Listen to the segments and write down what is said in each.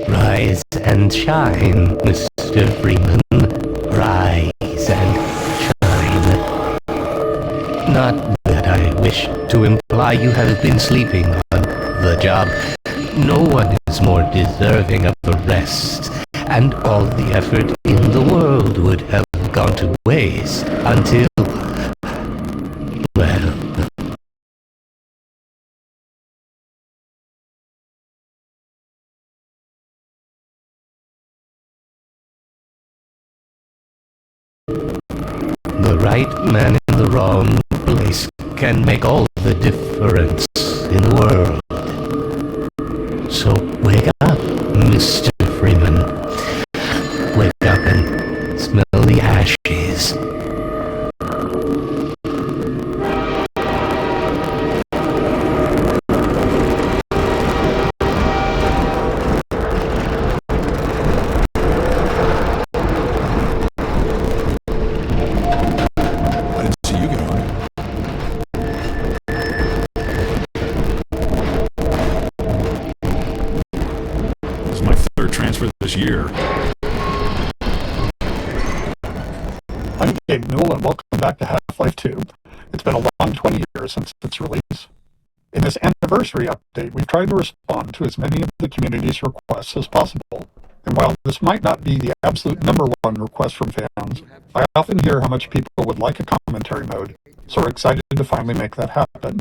Rise and shine, Mr. Freeman. Rise and shine. Not that I wish to imply you have been sleeping on the job. No one is more deserving of a rest, and all the effort in the world would have gone to waste until, well, the right man in the wrong place can make all the difference in the world. So wake up, Mr. Freeman. Wake up and smell the ashes. Transfer this year. I'm Gabe Newell, and welcome back to Half-Life 2. It's been a long 20 years since its release. In this anniversary update, we've tried to respond to as many of the community's requests as possible. And while this might not be the absolute #1 request from fans, I often hear how much people would like a commentary mode, so we're excited to finally make that happen.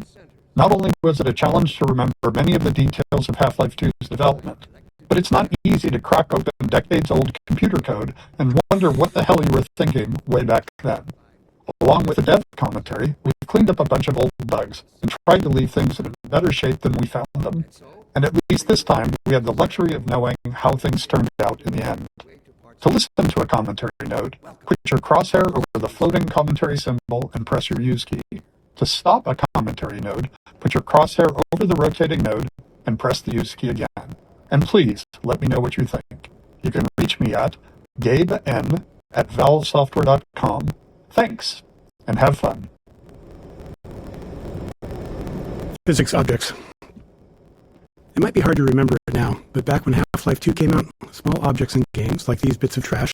Not only was it a challenge to remember many of the details of Half-Life 2's development, but it's not easy to crack open decades-old computer code and wonder what the hell you were thinking way back then. Along with the dev commentary, we've cleaned up a bunch of old bugs and tried to leave things in better shape than we found them. And at least this time, we had the luxury of knowing how things turned out in the end. To listen to a commentary node, put your crosshair over the floating commentary symbol and press your use key. To stop a commentary node, put your crosshair over the rotating node and press the use key again. And please, let me know what you think. You can reach me at gaben@valvesoftware.com. Thanks, and have fun. Physics objects. It might be hard to remember it now, but back when Half-Life 2 came out, small objects in games, like these bits of trash,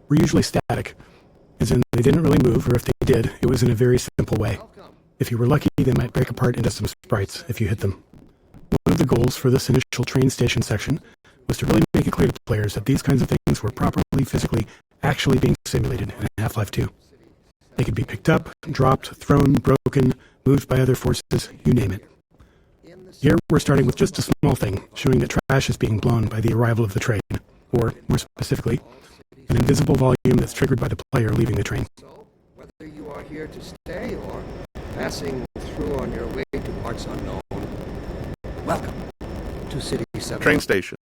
were usually static, as in they didn't really move, or if they did, it was in a very simple way. If you were lucky, they might break apart into some sprites if you hit them. One of the goals for this initial train station section was to really make it clear to players that these kinds of things were properly, physically, actually being simulated in Half-Life 2. They could be picked up, dropped, thrown, broken, moved by other forces, you name it. Here we're starting with just a small thing, showing that trash is being blown by the arrival of the train, or, more specifically, an invisible volume that's triggered by the player leaving the train. So, whether you are here to stay or passing through on your way to parts unknown, welcome to City 7. Train station.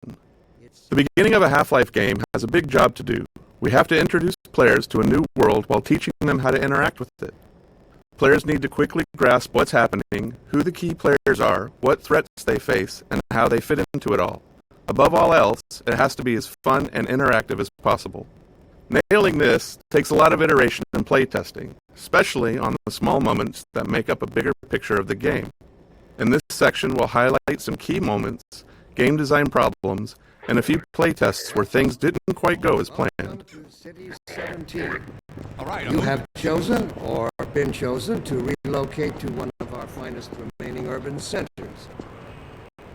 The beginning of a Half-Life game has a big job to do. We have to introduce players to a new world while teaching them how to interact with it. Players need to quickly grasp what's happening, who the key players are, what threats they face, and how they fit into it all. Above all else, it has to be as fun and interactive as possible. Nailing this takes a lot of iteration and playtesting, especially on the small moments that make up a bigger picture of the game. In this section, we'll highlight some key moments, game design problems, and a few playtests where things didn't quite go as planned. City 17. You have chosen or been chosen to relocate to one of our finest remaining urban centers.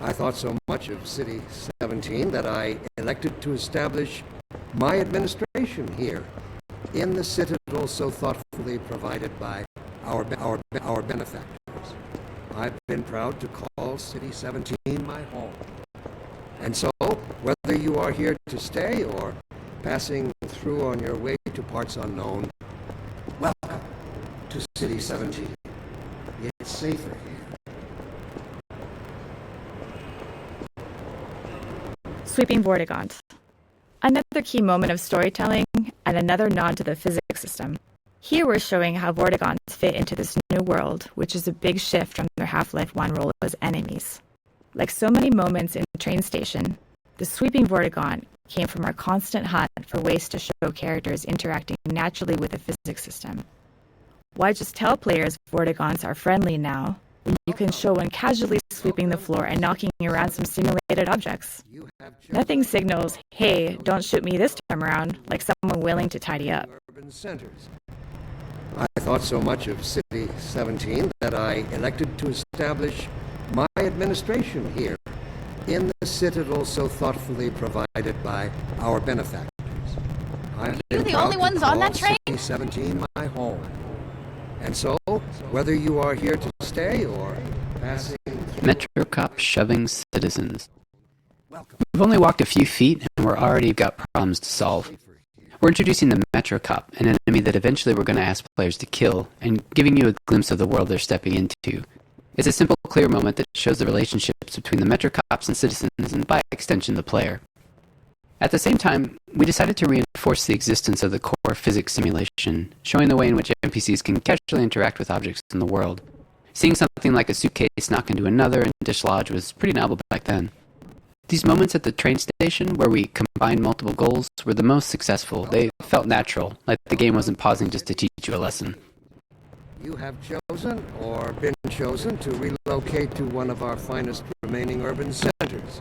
I thought so much of City 17 that I elected to establish my administration here, in the citadel so thoughtfully provided by our benefactors. I've been proud to call City 17 my home. And so, whether you are here to stay or passing through on your way to parts unknown, welcome to City 17. It's safer here. Sweeping Vortigaunts. Another key moment of storytelling, and another nod to the physics system. Here we're showing how Vortigaunts fit into this new world, which is a big shift from their Half-Life 1 role as enemies. Like so many moments in the train station, the Sweeping Vortigaunt came from our constant hunt for ways to show characters interacting naturally with the physics system. Why just tell players Vortigaunts are friendly now, when you can show one casually sweeping the floor and knocking around some simulated objects? Nothing signals, hey, don't shoot me this time around, like someone willing to tidy up. Urban centers. I thought so much of City 17 that I elected to establish my administration here, in the citadel so thoughtfully provided by our benefactors. I've been the only ones on that train? City 17 my home. And so, whether you are here to stay or passing... Metro cop shoving citizens. We've only walked a few feet and we're already got problems to solve. We're introducing the Metro Cop, an enemy that eventually we're going to ask players to kill, and giving you a glimpse of the world they're stepping into. It's a simple, clear moment that shows the relationships between the Metro Cops and citizens, and by extension, the player. At the same time, we decided to reinforce the existence of the core physics simulation, showing the way in which NPCs can casually interact with objects in the world. Seeing something like a suitcase knock into another and dislodge was pretty novel back then. These moments at the train station, where we combined multiple goals, were the most successful. They felt natural, like the game wasn't pausing just to teach you a lesson. You have chosen, or been chosen, to relocate to one of our finest remaining urban centers.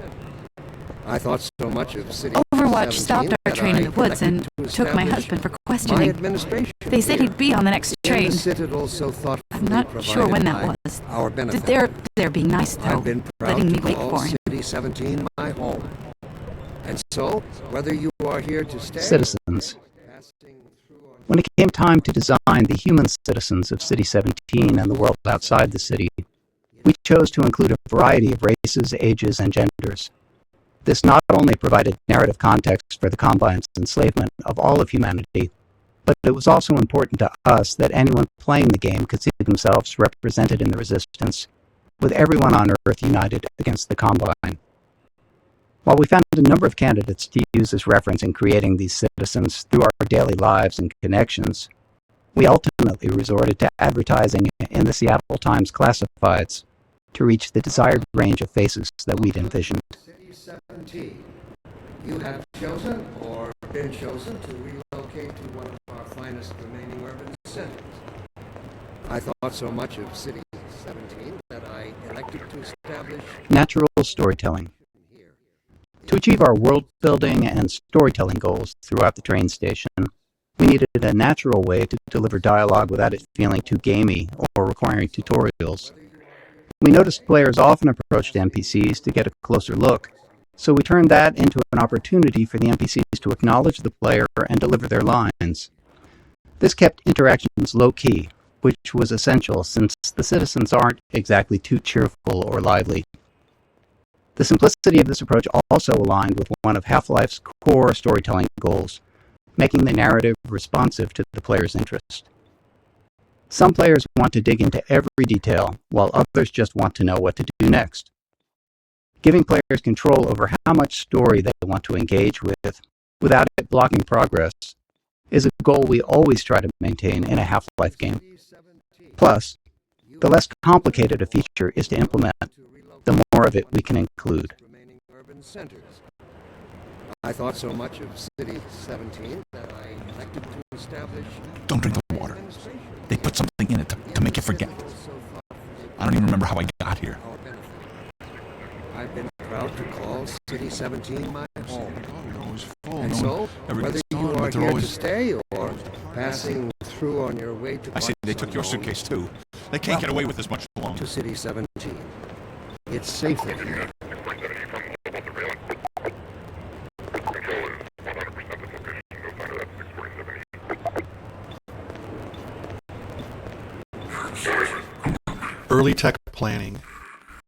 I thought so much of City Overwatch 17 stopped our that train in I the woods and elected to took my establish husband for my questioning. administration They said here. he'd be on the next In train. the Citadel so thoughtfully I'm not sure when that provided was. by our benefit. They're being nice, though, I've been proud letting to me wait call for him. City 17 my home. And so, whether you are here to stay... Citizens. passing through on When it came time to design the human citizens of City 17 and the world outside the city, we chose to include a variety of races, ages, and genders. This not only provided narrative context for the Combine's enslavement of all of humanity, but it was also important to us that anyone playing the game could see themselves represented in the Resistance, with everyone on Earth united against the Combine. While we found a number of candidates to use as reference in creating these citizens through our daily lives and connections, we ultimately resorted to advertising in the Seattle Times classifieds to reach the desired range of faces that we'd envisioned. City 17. You have chosen, or been chosen, to relocate to one of our finest remaining urban centers. I thought so much of City 17 that I elected to establish Natural storytelling. here. To achieve our world-building and storytelling goals throughout the train station, we needed a natural way to deliver dialogue without it feeling too gamey or requiring tutorials. We noticed players often approached NPCs to get a closer look, so we turned that into an opportunity for the NPCs to acknowledge the player and deliver their lines. This kept interactions low-key, which was essential since the citizens aren't exactly too cheerful or lively. The simplicity of this approach also aligned with one of Half-Life's core storytelling goals, making the narrative responsive to the player's interest. Some players want to dig into every detail, while others just want to know what to do next. Giving players control over how much story they want to engage with, without it blocking progress, is a goal we always try to maintain in a Half-Life game. Plus, the less complicated a feature is to implement, the more of it we can include. Remaining urban centers. I thought so much of City 17 that I elected to establish Don't drink the water. They put something in it to make you forget. I don't even remember how I got here. our benefit. I've been proud to call City 17 my home. And so, whether you are here to stay or passing through on your way to I see they took your suitcase too. They can't get away with this much longer. to City 17. It's safer here. Early tech planning.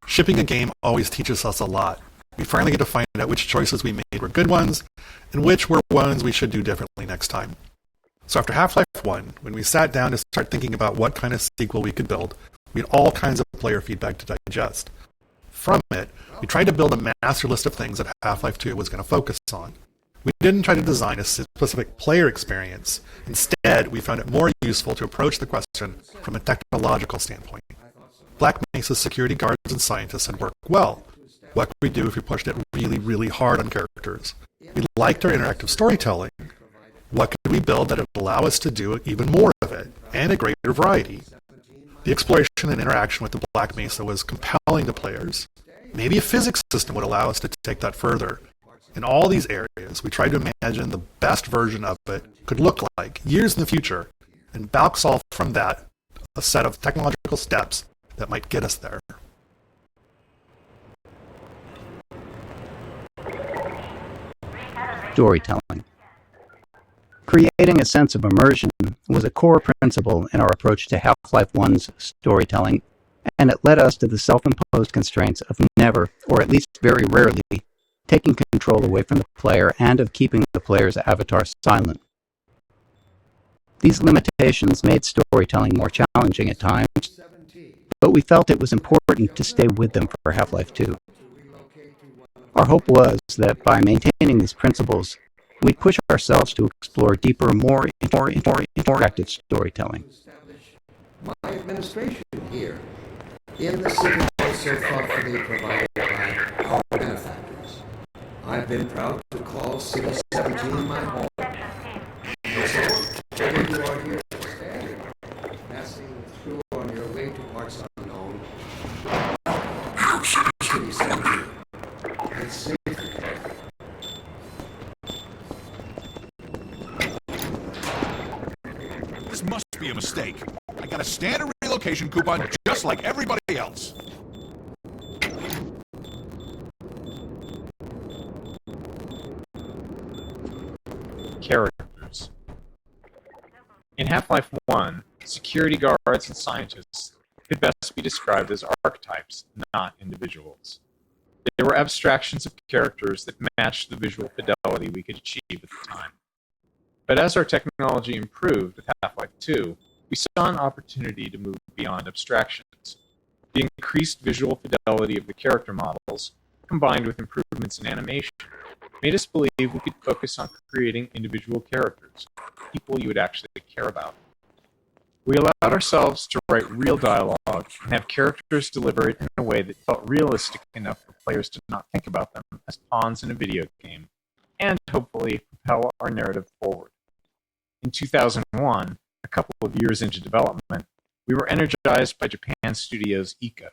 Shipping a game always teaches us a lot. We finally get to find out which choices we made were good ones, and which were ones we should do differently next time. So after Half-Life 1, when we sat down to start thinking about what kind of sequel we could build, we had all kinds of player feedback to digest. From it, we tried to build a master list of things that Half-Life 2 was going to focus on. We didn't try to design a specific player experience. Instead, we found it more useful to approach the question from a technological standpoint. Black Mesa's security guards and scientists had worked well. What could we do if we pushed it really, really hard on characters? We liked our interactive storytelling. What could we build that would allow us to do even more of it, and a greater variety? The exploration and interaction with the Black Mesa was compelling to players. Maybe a physics system would allow us to take that further. In all these areas, we tried to imagine the best version of it could look like years in the future, and back solve from that a set of technological steps that might get us there. Storytelling. Creating a sense of immersion was a core principle in our approach to Half-Life 1's storytelling, and it led us to the self-imposed constraints of never, or at least very rarely, taking control away from the player and of keeping the player's avatar silent. These limitations made storytelling more challenging at times, but we felt it was important to stay with them for Half-Life 2. relocate to one of Our hope was that by maintaining these principles, we'd push ourselves to explore deeper, more interactive storytelling. My administration here, in the city so thoughtfully provided by our benefactors. I've been proud to call City 17 my home. So, whether you are here standing, passing through on your way to parts unknown, City 17, it's safe. This must be a mistake. I got a standard relocation coupon just like everybody else. Characters. In Half-Life 1, security guards and scientists could best be described as archetypes, not individuals. They were abstractions of characters that matched the visual fidelity we could achieve at the time. But as our technology improved with Half-Life 2, we saw an opportunity to move beyond abstractions. The increased visual fidelity of the character models, combined with improvements in animation, made us believe we could focus on creating individual characters, people you would actually care about. We allowed ourselves to write real dialogue and have characters deliver it in a way that felt realistic enough for players to not think about them as pawns in a video game, and hopefully propel our narrative forward. In 2001, a couple of years into development, we were energized by Japan Studios' Eco.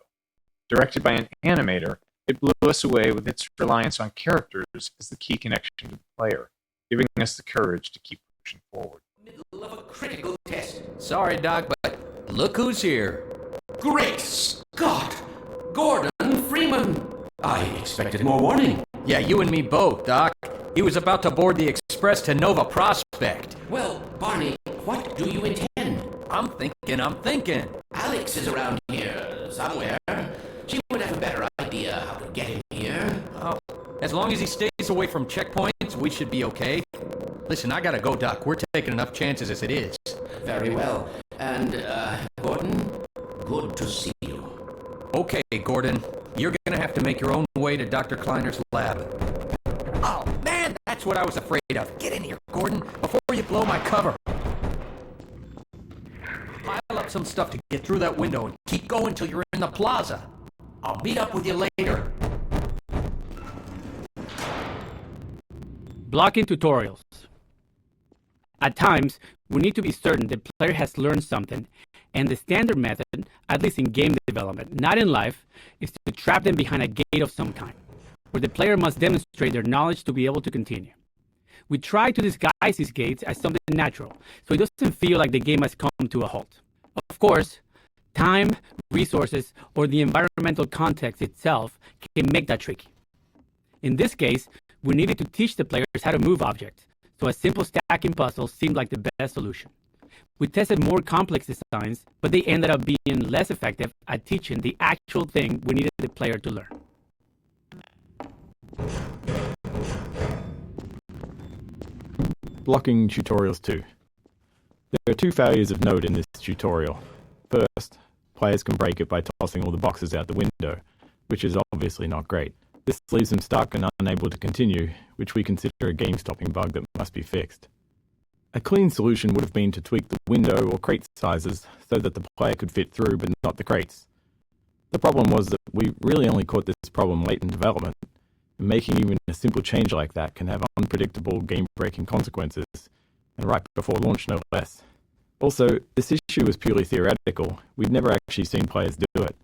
Directed by an animator, it blew us away with its reliance on characters as the key connection to the player, giving us the courage to keep pushing forward. Middle of a critical test. Sorry, Doc, but look who's here. Great Scott! Gordon Freeman! I expected more warning. Yeah, you and me both, Doc. He was about to board the express to Nova Prospect. Well, Barney, what do you intend? I'm thinking. Alyx is around here somewhere. She would have a better idea how to get him here. Oh, as long as he stays away from checkpoints, we should be okay. Listen, I gotta go, Doc. We're taking enough chances as it is. Very well. And, Gordon, good to see you. Okay, Gordon. You're gonna have to make your own way to Dr. Kleiner's lab. Oh, man, that's what I was afraid of. Get in here, Gordon, before you blow my cover. Pile up some stuff to get through that window and keep going till you're in the plaza. I'll meet up with you later. Blocking tutorials. At times, we need to be certain the player has learned something, and the standard method, at least in game development, not in life, is to trap them behind a gate of some kind, where the player must demonstrate their knowledge to be able to continue. We try to disguise these gates as something natural, so it doesn't feel like the game has come to a halt. Of course, time, resources, or the environmental context itself can make that tricky. In this case, we needed to teach the players how to move objects, so a simple stacking puzzle seemed like the best solution. We tested more complex designs, but they ended up being less effective at teaching the actual thing we needed the player to learn. Blocking tutorials too. There are two failures of note in this tutorial. First, players can break it by tossing all the boxes out the window, which is obviously not great. This leaves them stuck and unable to continue, which we consider a game-stopping bug that must be fixed. A clean solution would have been to tweak the window or crate sizes so that the player could fit through but not the crates. The problem was that we really only caught this problem late in development, and making even a simple change like that can have unpredictable game-breaking consequences, and right before launch no less. Also, this issue was purely theoretical. We'd never actually seen players do it.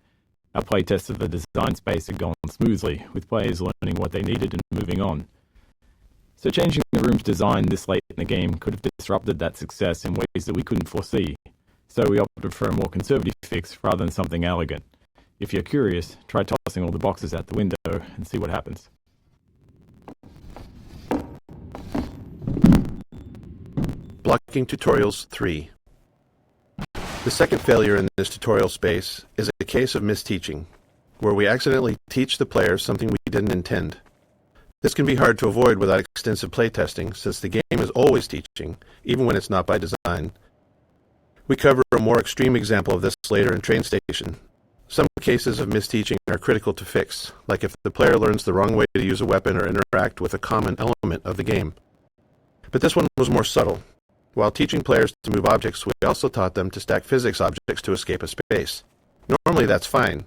Our playtests of the design space had gone smoothly, with players learning what they needed and moving on. So changing the room's design this late in the game could have disrupted that success in ways that we couldn't foresee, so we opted for a more conservative fix rather than something elegant. If you're curious, try tossing all the boxes out the window and see what happens. Blocking Tutorials 3. The second failure in this tutorial space is a case of misteaching, where we accidentally teach the players something we didn't intend. This can be hard to avoid without extensive playtesting, since the game is always teaching, even when it's not by design. We cover a more extreme example of this later in Train Station. Some cases of misteaching are critical to fix, like if the player learns the wrong way to use a weapon or interact with a common element of the game. But this one was more subtle. While teaching players to move objects, we also taught them to stack physics objects to escape a space. Normally that's fine,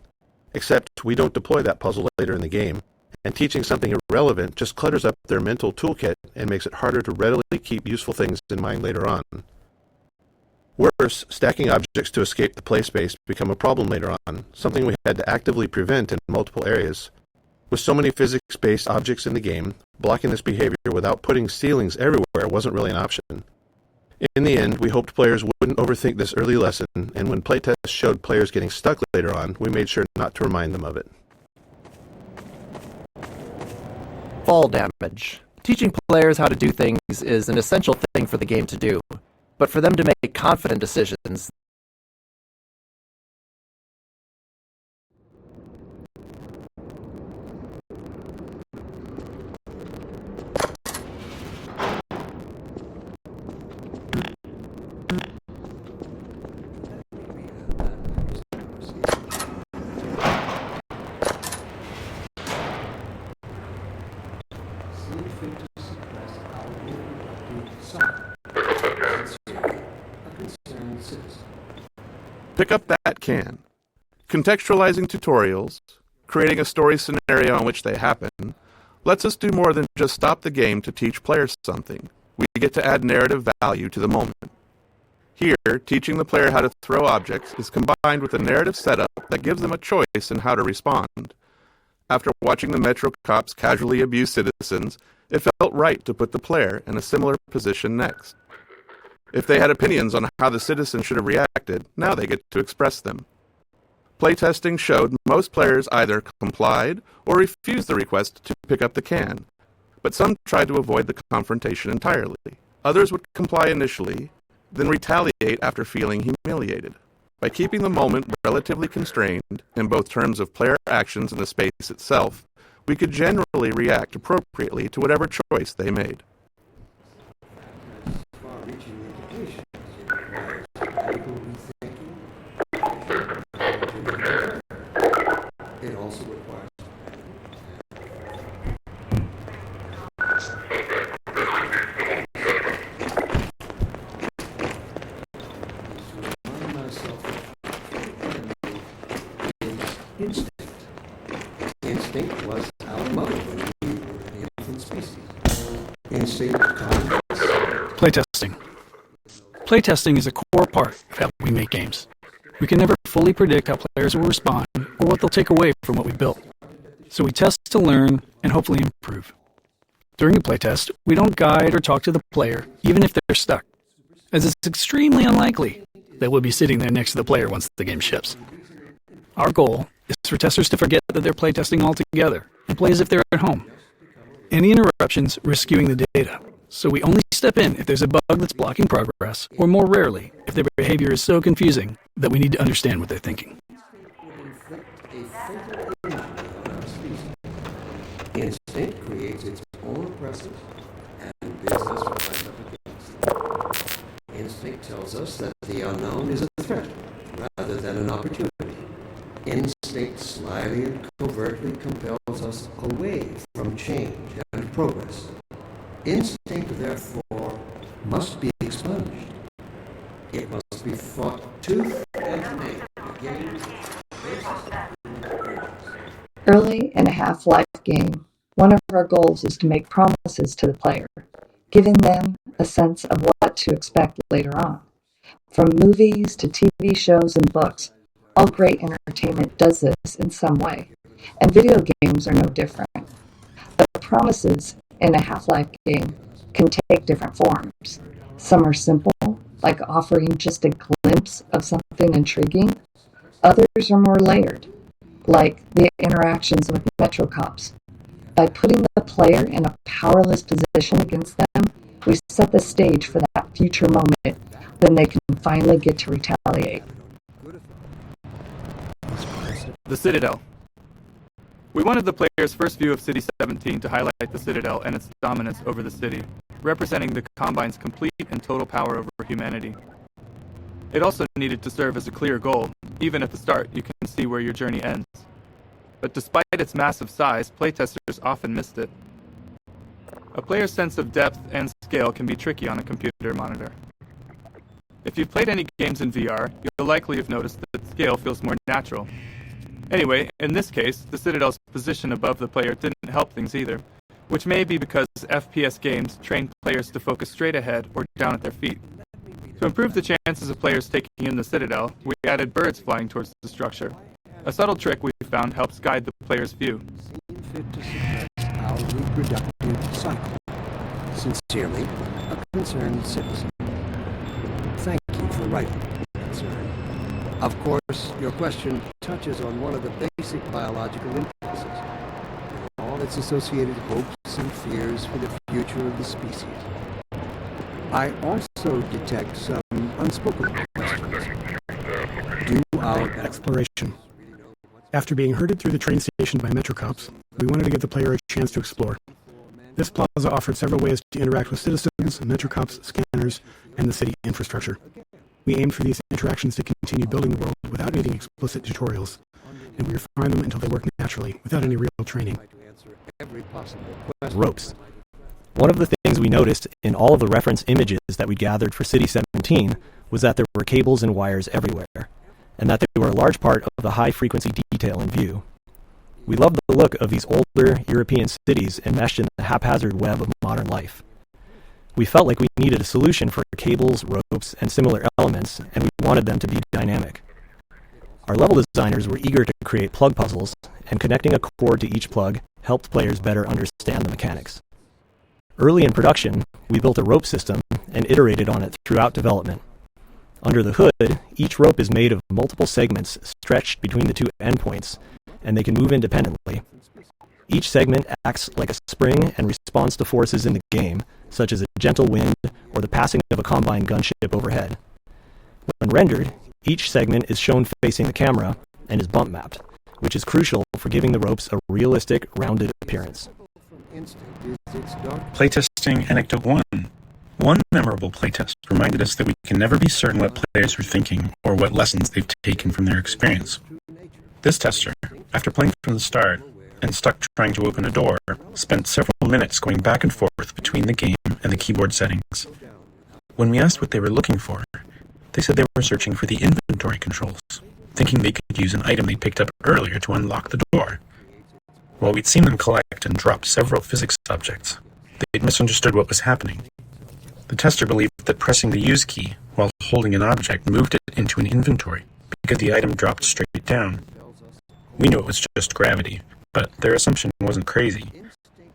except we don't deploy that puzzle later in the game, and teaching something irrelevant just clutters up their mental toolkit and makes it harder to readily keep useful things in mind later on. Worse, stacking objects to escape the play space become a problem later on, something we had to actively prevent in multiple areas. With so many physics-based objects in the game, blocking this behavior without putting ceilings everywhere wasn't really an option. In the end, we hoped players wouldn't overthink this early lesson, and when playtests showed players getting stuck later on, we made sure not to remind them of it. Fall damage. Teaching players how to do things is an essential thing for the game to do, but for them to make confident decisions, Pick up that can. Contextualizing tutorials, creating a story scenario in which they happen, lets us do more than just stop the game to teach players something. We get to add narrative value to the moment. Here, teaching the player how to throw objects is combined with a narrative setup that gives them a choice in how to respond. After watching the Metro cops casually abuse citizens, it felt right to put the player in a similar position next. If they had opinions on how the citizens should have reacted, now they get to express them. Playtesting showed most players either complied or refused the request to pick up the can, but some tried to avoid the confrontation entirely. Others would comply initially, then retaliate after feeling humiliated. By keeping the moment relatively constrained, in both terms of player actions and the space itself, we could generally react appropriately to whatever choice they made. It also requires instinct. Instinct was our mother when we were an infant species. Instinct context. Playtesting. Playtesting is a core part of how we make games. We can never fully predict how players will respond or what they'll take away from what we built. So we test to learn and hopefully improve. During a playtest, we don't guide or talk to the player, even if they're stuck, as it's extremely unlikely that we'll be sitting there next to the player once the game ships. Our goal is for testers to forget that they're playtesting altogether and play as if they're at home. Any interruptions risk skewing the data, so we only step in if there's a bug that's blocking progress, or more rarely, if their behavior is so confusing that we need to understand what they're thinking. Instinct creates its own oppressors and bids us rise up against them. Instinct tells us that the unknown is a threat rather than an opportunity. Instinct slyly and covertly compels us away from change and progress. Instinct, therefore, must be expunged. It must be fought tooth and nail against. Early in a Half-Life game, one of our goals is to make promises to the player, giving them a sense of what to expect later on. From movies to TV shows and books, all great entertainment does this in some way, and video games are no different. But promises in a Half-Life game can take different forms. Some are simple, like offering just a glimpse of something intriguing. Others are more layered, like the interactions with Metro cops. By putting the player in a powerless position against them, we set the stage for that future moment when they can finally get to retaliate. The Citadel. We wanted the player's first view of City 17 to highlight the Citadel and its dominance over the city, representing the Combine's complete and total power over humanity. It also needed to serve as a clear goal, Even at the start, you can see where your journey ends. But despite its massive size, playtesters often missed it. A player's sense of depth and scale can be tricky on a computer monitor. If you've played any games in VR, you'll likely have noticed that scale feels more natural. Anyway, in this case, the Citadel's position above the player didn't help things either, which may be because FPS games train players to focus straight ahead or down at their feet. To improve the chances of players taking in the Citadel, we added birds flying towards the structure. A subtle trick we found helps guide the player's view. Fit to suppress our reproductive cycle. Sincerely, a concerned citizen. Thank you for writing your concern. Of course, your question touches on one of the basic biological impulses, and all its associated hopes and fears for the future of the species. I also detect some unspoken questions. Do our exploration. After being herded through the train station by Metro cops, we wanted to give the player a chance to explore. This plaza offered several ways to interact with citizens, Metro cops, scanners, and the city infrastructure. We aimed for these interactions to continue building the world without needing explicit tutorials, and we refined them until they work naturally, without any real training. Ropes. One of the things we noticed in all of the reference images that we gathered for City 17 was that there were cables and wires everywhere, and that they were a large part of the high-frequency detail in view. We loved the look of these older European cities enmeshed in the haphazard web of modern life. We felt like we needed a solution for cables, ropes, and similar elements, and we wanted them to be dynamic. Our level designers were eager to create plug puzzles, and connecting a cord to each plug helped players better understand the mechanics. Early in production, we built a rope system and iterated on it throughout development. Under the hood, each rope is made of multiple segments stretched between the two endpoints, and they can move independently. Each segment acts like a spring and responds to forces in the game, such as a gentle wind or the passing of a combine gunship overhead. When rendered, each segment is shown facing the camera and is bump mapped, which is crucial for giving the ropes a realistic, rounded appearance. Playtesting Anecdote 1. One memorable playtest reminded us that we can never be certain what players are thinking or what lessons they've taken from their experience. This tester, after playing from the start and stuck trying to open a door, spent several minutes going back and forth between the game and the keyboard settings. When we asked what they were looking for, they said they were searching for the inventory controls, thinking they could use an item they picked up earlier to unlock the door. While we'd seen them collect and drop several physics objects, they'd misunderstood what was happening. The tester believed that pressing the use key while holding an object moved it into an inventory because the item dropped straight down. We knew it was just gravity, but their assumption wasn't crazy.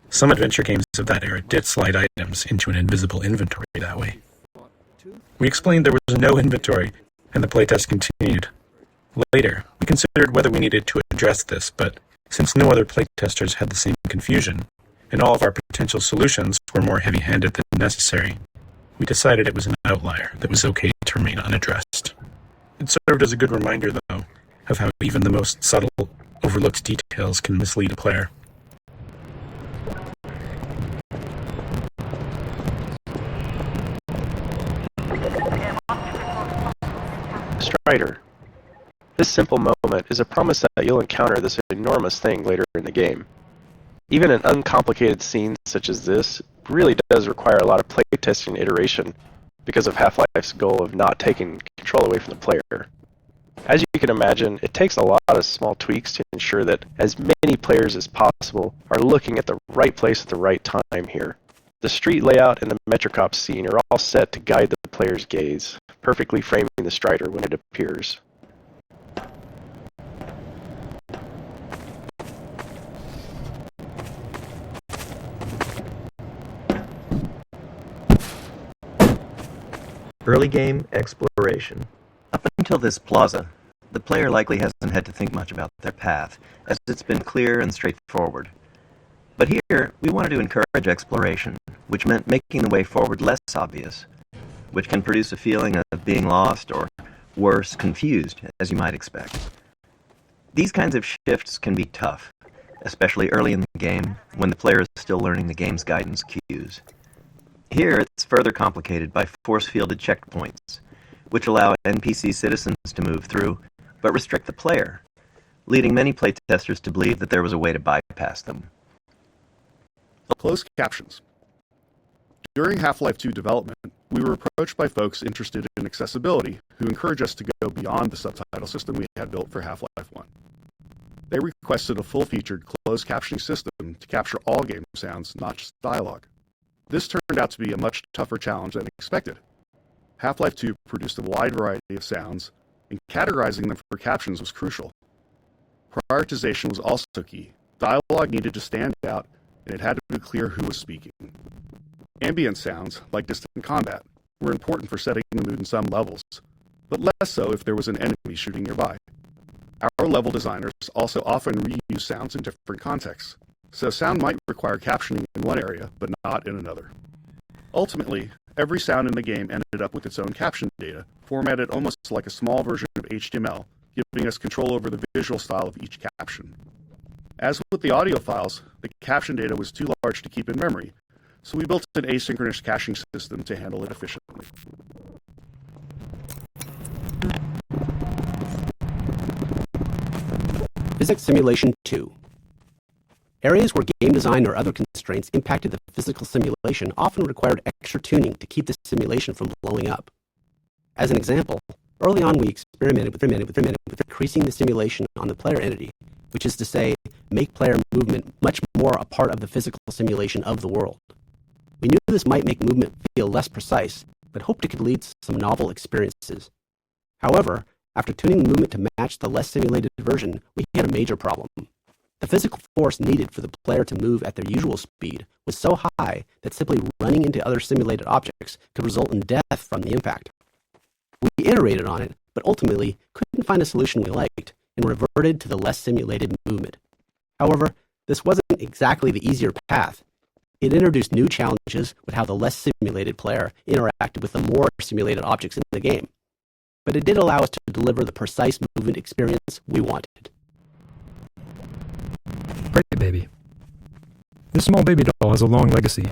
Some adventure games of that era did slide items into an invisible inventory that way. We explained there was no inventory, and the playtest continued. Later, we considered whether we needed to address this, but since no other playtesters had the same confusion, and all of our potential solutions were more heavy-handed than necessary, we decided it was an outlier that was okay to remain unaddressed. It served as a good reminder, though, of how even the most subtle, overlooked details can mislead a player. Strider. This simple moment is a promise that you'll encounter this enormous thing later in the game. Even an uncomplicated scene such as this really does require a lot of playtesting and iteration because of Half-Life's goal of not taking control away from the player. As you can imagine, it takes a lot of small tweaks to ensure that as many players as possible are looking at the right place at the right time here. The street layout and the Metrocop scene are all set to guide the player's gaze, perfectly framing the Strider when it appears. Early game exploration. Up until this plaza, the player likely hasn't had to think much about their path, as it's been clear and straightforward. But here, we wanted to encourage exploration, which meant making the way forward less obvious, which can produce a feeling of being lost or, worse, confused, as you might expect. These kinds of shifts can be tough, especially early in the game, when the player is still learning the game's guidance cues. Here, it's further complicated by force-fielded checkpoints, which allow NPC citizens to move through but restrict the player, leading many playtesters to believe that there was a way to bypass them. Closed captions. During Half-Life 2 development, we were approached by folks interested in accessibility who encouraged us to go beyond the subtitle system we had built for Half-Life 1. They requested a full-featured closed captioning system to capture all game sounds, not just dialogue. This turned out to be a much tougher challenge than expected. Half-Life 2 produced a wide variety of sounds, and categorizing them for captions was crucial. Prioritization was also key. Dialogue needed to stand out, and it had to be clear who was speaking. Ambient sounds, like distant combat, were important for setting the mood in some levels, but less so if there was an enemy shooting nearby. Our level designers also often reuse sounds in different contexts, so sound might require captioning in one area, but not in another. Ultimately, every sound in the game ended up with its own caption data, formatted almost like a small version of HTML, giving us control over the visual style of each caption. As with the audio files, the caption data was too large to keep in memory, so we built an asynchronous caching system to handle it efficiently. Physics Simulation 2. Areas where game design or other constraints impacted the physical simulation often required extra tuning to keep the simulation from blowing up. As an example, early on we experimented with increasing the simulation on the player entity, which is to say, make player movement much more a part of the physical simulation of the world. We knew this might make movement feel less precise, but hoped it could lead to some novel experiences. However, after tuning the movement to match the less simulated version, we had a major problem. The physical force needed for the player to move at their usual speed was so high that simply running into other simulated objects could result in death from the impact. We iterated on it, but ultimately couldn't find a solution we liked, and reverted to the less simulated movement. However, this wasn't exactly the easier path. It introduced new challenges with how the less simulated player interacted with the more simulated objects in the game. But it did allow us to deliver the precise movement experience we wanted. Great Baby. This small baby doll has a long legacy.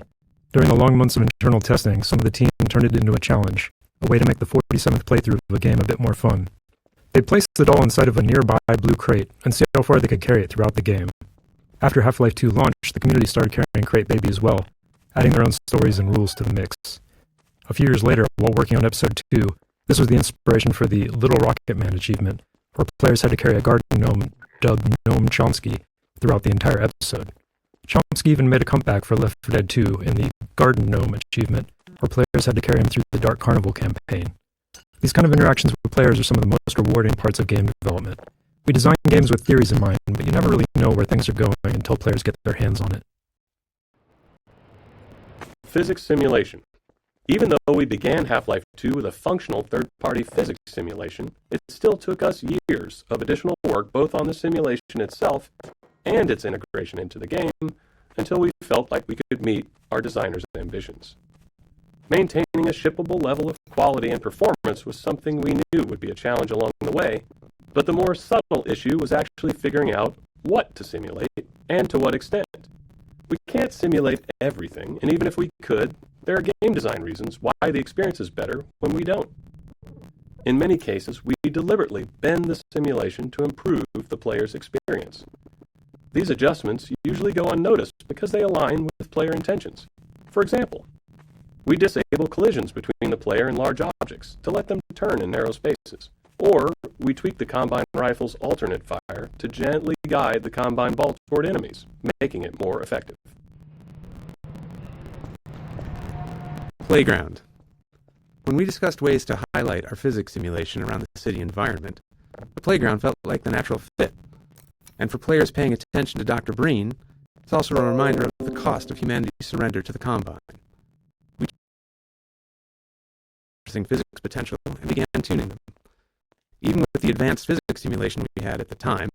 During the long months of internal testing, some of the team turned it into a challenge, a way to make the 47th playthrough of a game a bit more fun. They placed the doll inside of a nearby blue crate and see how far they could carry it throughout the game. After Half-Life 2 launched, the community started carrying Crate Baby as well, adding their own stories and rules to the mix. A few years later, while working on Episode 2, this was the inspiration for the Little Rocket Man achievement, where players had to carry a garden gnome dubbed Gnome Chomsky throughout the entire episode. Chomsky even made a comeback for Left 4 Dead 2 in the Garden Gnome achievement, where players had to carry him through the Dark Carnival campaign. These kind of interactions with players are some of the most rewarding parts of game development. We design games with theories in mind, but you never really know where things are going until players get their hands on it. Physics simulation. Even though we began Half-Life 2 with a functional third-party physics simulation, it still took us years of additional work both on the simulation itself and its integration into the game until we felt like we could meet our designers' ambitions. Maintaining a shippable level of quality and performance was something we knew would be a challenge along the way, but the more subtle issue was actually figuring out what to simulate and to what extent. We can't simulate everything, and even if we could, there are game design reasons why the experience is better when we don't. In many cases, we deliberately bend the simulation to improve the player's experience. These adjustments usually go unnoticed because they align with player intentions. For example, we disable collisions between the player and large objects to let them turn in narrow spaces. Or we tweak the Combine rifle's alternate fire to gently guide the Combine bolts toward enemies, making it more effective. Playground. When we discussed ways to highlight our physics simulation around the city environment, the playground felt like the natural fit. And for players paying attention to Dr. Breen, it's also a reminder of the cost of humanity's surrender to the Combine. We physics potential and began tuning them. Even with the advanced physics simulation we had at the time,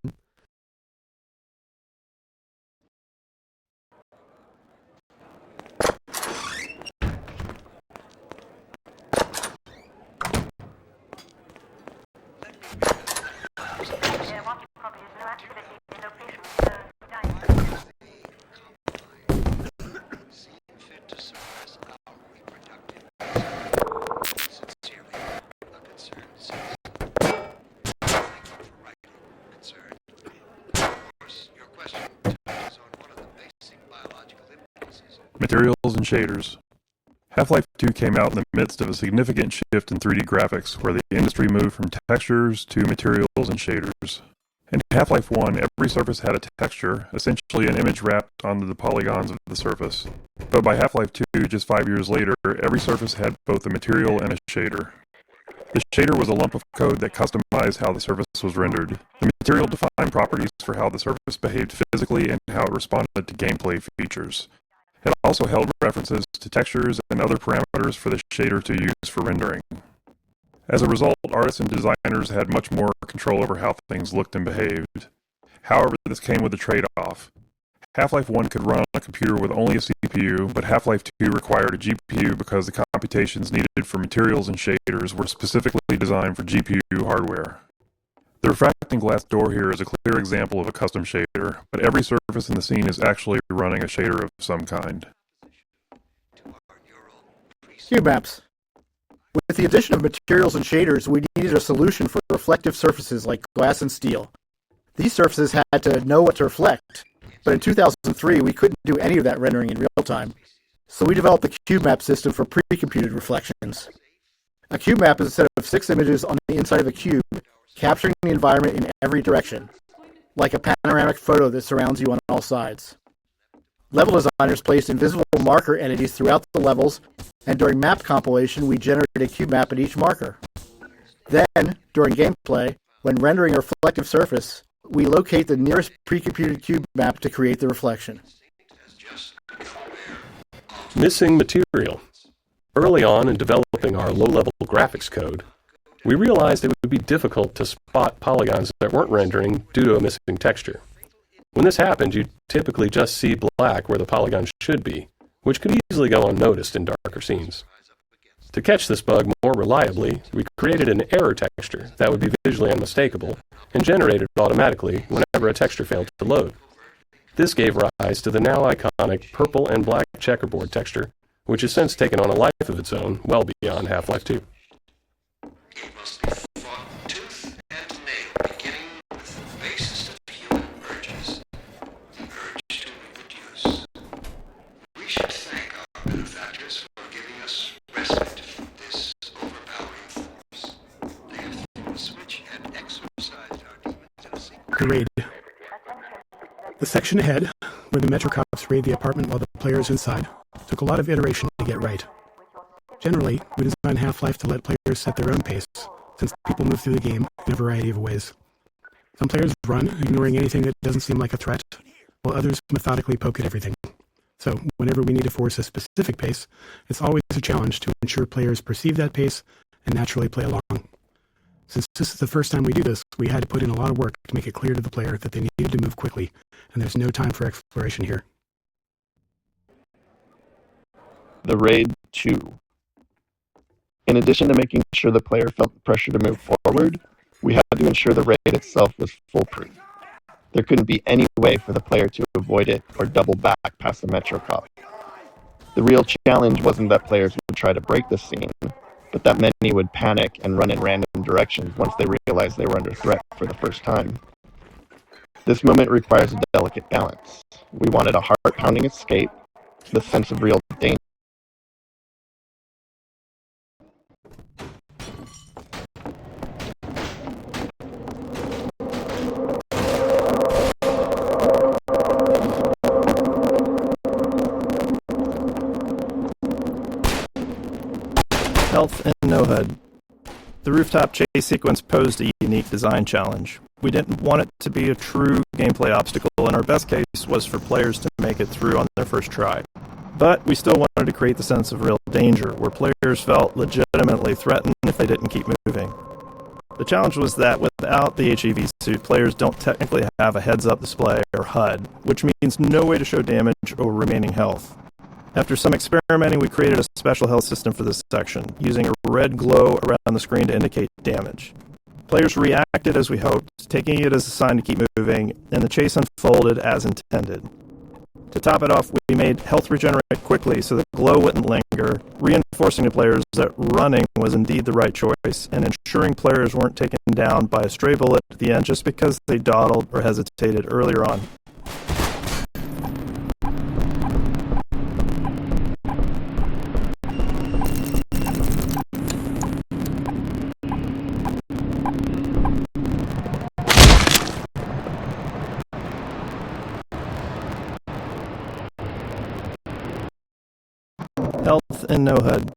Materials and shaders. Half-Life 2 came out in the midst of a significant shift in 3D graphics, where the industry moved from textures to materials and shaders. In Half-Life 1, every surface had a texture, essentially an image wrapped onto the polygons of the surface. But by Half-Life 2, just 5 years later, every surface had both a material and a shader. The shader was a lump of code that customized how the surface was rendered. The material defined properties for how the surface behaved physically and how it responded to gameplay features. It also held references to textures and other parameters for the shader to use for rendering. As a result, artists and designers had much more control over how things looked and behaved. However, this came with a trade-off. Half-Life 1 could run on a computer with only a CPU, but Half-Life 2 required a GPU because the computations needed for materials and shaders were specifically designed for GPU hardware. The refracting glass door here is a clear example of a custom shader, but every surface in the scene is actually running a shader of some kind. Cube maps. With the addition of materials and shaders, we needed a solution for reflective surfaces like glass and steel. These surfaces had to know what to reflect, but in 2003 we couldn't do any of that rendering in real time. So we developed the cube map system for pre-computed reflections. A cube map is a set of 6 images on the inside of a cube, capturing the environment in every direction, like a panoramic photo that surrounds you on all sides. Level designers placed invisible marker entities throughout the levels, and during map compilation, we generated a cube map at each marker. Then, during gameplay, when rendering a reflective surface, we locate the nearest pre-computed cube map to create the reflection. Missing material. Early on in developing our low-level graphics code, we realized it would be difficult to spot polygons that weren't rendering due to a missing texture. When this happened, you typically just see black where the polygon should be, which could easily go unnoticed in darker scenes. To catch this bug more reliably, we created an error texture that would be visually unmistakable and generated automatically whenever a texture failed to load. This gave rise to the now iconic purple and black checkerboard texture, which has since taken on a life of its own well beyond Half-Life 2. The raid. The section ahead, where the Metro cops raid the apartment while the player is inside, took a lot of iteration to get right. Generally, we designed Half-Life to let players set their own pace, since people move through the game in a variety of ways. Some players run, ignoring anything that doesn't seem like a threat, while others methodically poke at everything. So, whenever we need to force a specific pace, it's always a challenge to ensure players perceive that pace and naturally play along. Since this is the first time we do this, we had to put in a lot of work to make it clear to the player that they needed to move quickly, and there's no time for exploration here. The Raid 2. In addition to making sure the player felt the pressure to move forward, we had to ensure the raid itself was foolproof. There couldn't be any way for the player to avoid it or double back past the Metro cop. The real challenge wasn't that players would try to break the scene, but that many would panic and run in random directions once they realized they were under threat for the first time. This moment requires a delicate balance. We wanted a heart-pounding escape, the sense of real danger. Health and no HUD. The rooftop chase sequence posed a unique design challenge. We didn't want it to be a true gameplay obstacle, and our best case was for players to make it through on their first try. But we still wanted to create the sense of real danger, where players felt legitimately threatened if they didn't keep moving. The challenge was that without the HEV suit, players don't technically have a heads-up display or HUD, which means no way to show damage or remaining health. After some experimenting, we created a special health system for this section, using a red glow around the screen to indicate damage. Players reacted as we hoped, taking it as a sign to keep moving, and the chase unfolded as intended. To top it off, we made health regenerate quickly so the glow wouldn't linger, reinforcing to players that running was indeed the right choice, and ensuring players weren't taken down by a stray bullet at the end just because they dawdled or hesitated earlier on. With and no HUD.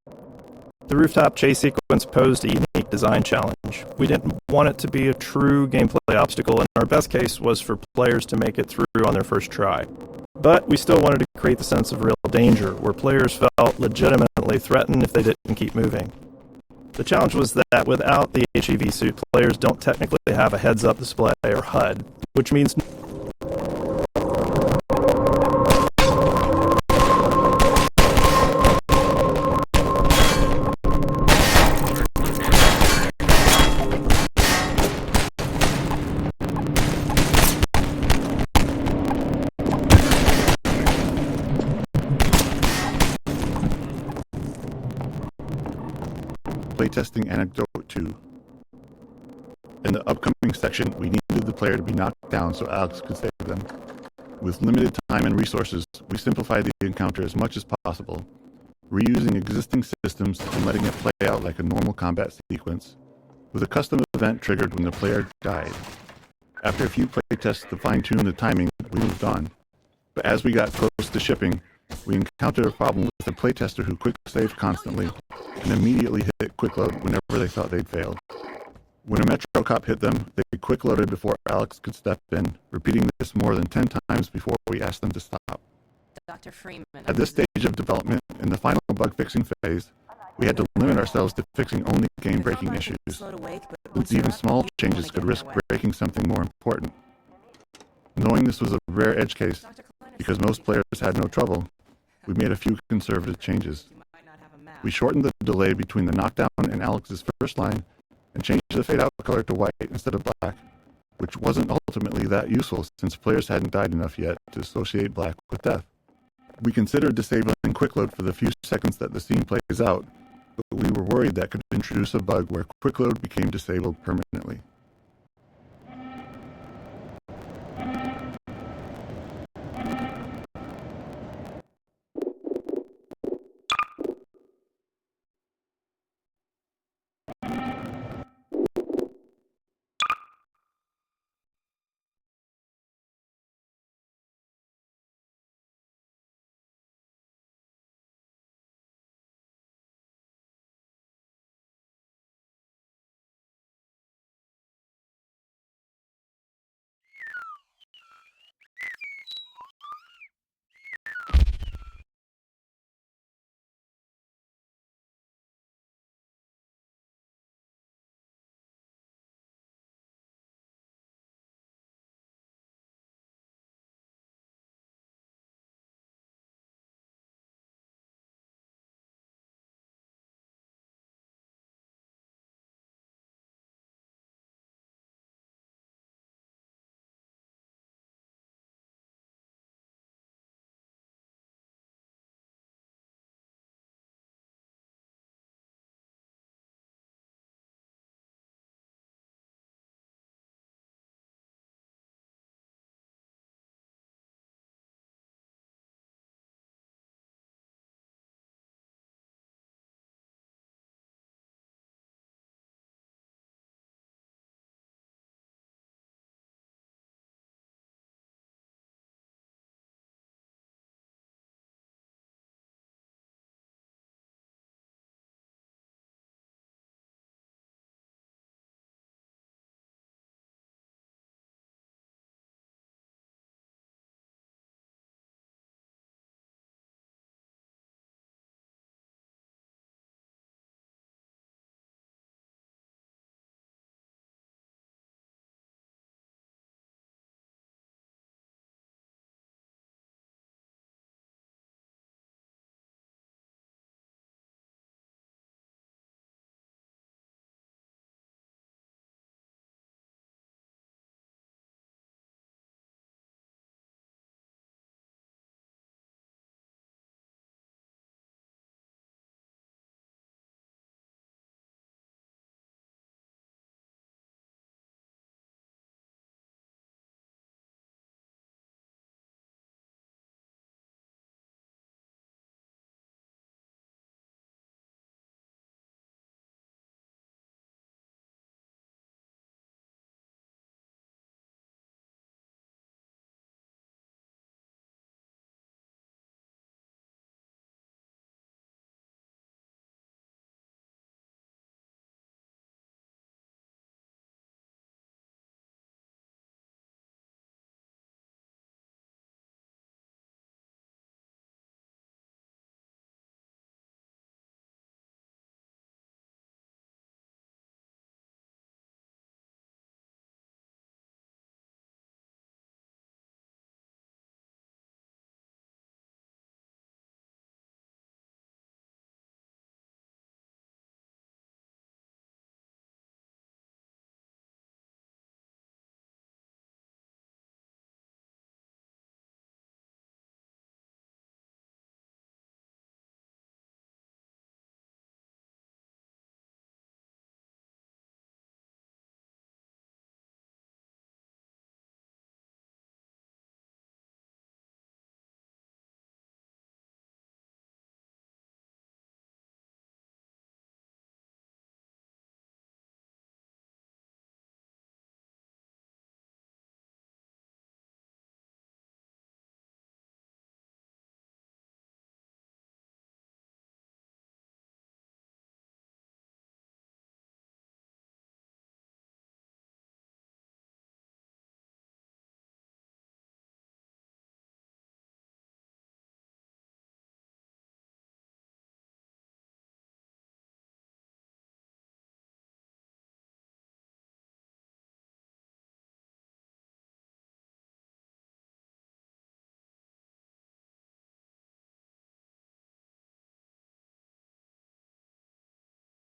The rooftop chase sequence posed a unique design challenge. We didn't want it to be a true gameplay obstacle, and our best case was for players to make it through on their first try. But we still wanted to create the sense of real danger, where players felt legitimately threatened if they didn't keep moving. The challenge was that without the HEV suit, players don't technically have a heads-up display or HUD, which means Playtesting anecdote 2. In the upcoming section, we needed the player to be knocked down so Alyx could save them. With limited time and resources, we simplified the encounter as much as possible, reusing existing systems and letting it play out like a normal combat sequence, with a custom event triggered when the player died. After a few playtests to fine-tune the timing, we moved on. But as we got close to shipping, we encountered a problem with a playtester who quick-saved constantly and immediately hit quick-load whenever they thought they'd failed. When a Metro cop hit them, they quick-loaded before Alyx could step in, repeating this more than 10 times before we asked them to stop. Dr. Freeman. At this stage of development, in the final bug-fixing phase, we had to limit ourselves to fixing only game-breaking issues, since even small changes could risk breaking something more important. Knowing this was a rare edge case, because most players had no trouble, we made a few conservative changes. We shortened the delay between the knockdown and Alyx's first line, and changed the fade-out color to white instead of black, which wasn't ultimately that useful since players hadn't died enough yet to associate black with death. We considered disabling quick load for the few seconds that the scene plays out, but we were worried that could introduce a bug where quick load became disabled permanently.